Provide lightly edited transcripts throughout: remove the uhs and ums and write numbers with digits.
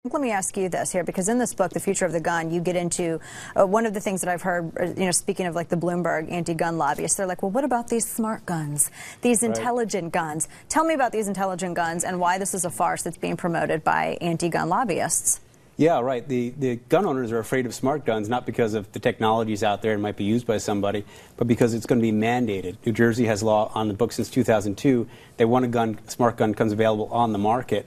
Let me ask you this here, because in this book, The Future of the Gun, you get into one of the things that I've heard, speaking of like the Bloomberg anti-gun lobbyists, they're like, well, what about these smart guns, these intelligent guns? Tell me about these intelligent guns and why this is a farce that's being promoted by anti-gun lobbyists. Yeah, right. The gun owners are afraid of smart guns, not because of the technologies out there and might be used by somebody, but because it's going to be mandated. New Jersey has law on the books since 2002 that when a smart gun comes available on the market,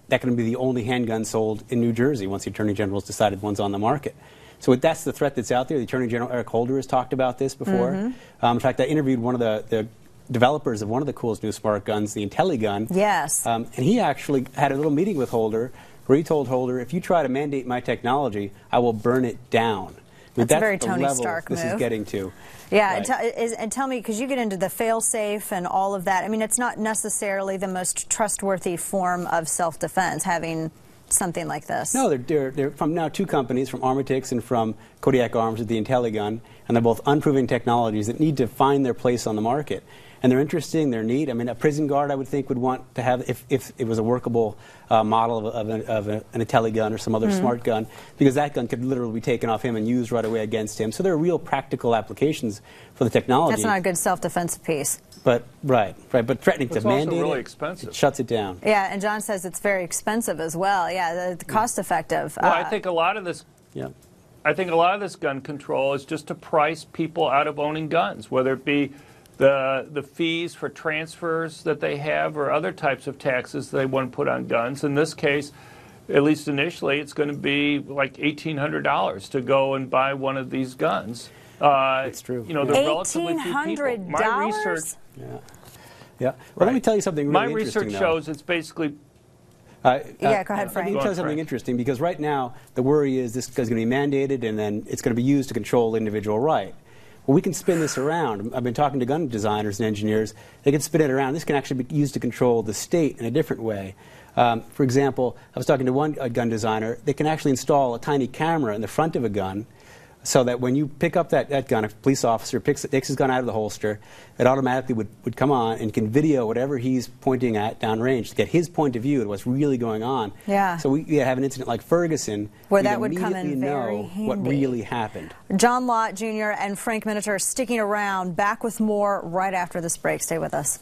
that can be the only handgun sold in New Jersey once the Attorney General has decided one's on the market. So that's the threat that's out there. The Attorney General, Eric Holder, has talked about this before. In fact, I interviewed one of the developers of one of the coolest new smart guns, the IntelliGun. Yes. And he actually had a little meeting with Holder where he told Holder, if you try to mandate my technology, I will burn it down. That's a very Tony Stark move. This is getting to. Yeah, right. And tell me, because you get into the fail-safe and all of that, I mean, it's not necessarily the most trustworthy form of self-defense, having something like this. No, they're from now two companies, from Armatix and from Kodiak Arms with the IntelliGun, and they're both unproven technologies that need to find their place on the market. And they're interesting, they're neat. I mean, a prison guard, I would think, would want to have, if it was a workable model of an IntelliGun or some other smart gun, because that gun could literally be taken off him and used right away against him. So there are real practical applications for the technology. That's not a good self-defense piece. But but threatening to mandate also really it, expensive. It shuts it down. Yeah, and John says it's very expensive as well. Yeah, the cost-effective. Well, I think a lot of this. Yeah. I think a lot of this gun control is just to price people out of owning guns, whether it be the fees for transfers that they have or other types of taxes they want to put on guns. In this case, at least initially, it's going to be like $1,800 to go and buy one of these guns. That's true. You know, they're relatively few people. $1,800? My research. Yeah. Well, let me tell you something really interesting. My research shows it's basically. Yeah, go ahead, Frank. Let me tell you something interesting, because right now the worry is this is going to be mandated and then it's going to be used to control individual right. Well, we can spin this around. I've been talking to gun designers and engineers. They can spin it around. This can actually be used to control the state in a different way. For example, I was talking to one gun designer. They can actually install a tiny camera in the front of a gun so that when you pick up that gun, a police officer takes his gun out of the holster, it automatically would come on and can video whatever he's pointing at downrange to get his point of view of what's really going on. Yeah. So we have an incident like Ferguson where that would come in very handy. What really happened. John Loesch Jr. and Frank Miniter sticking around. Back with more right after this break. Stay with us.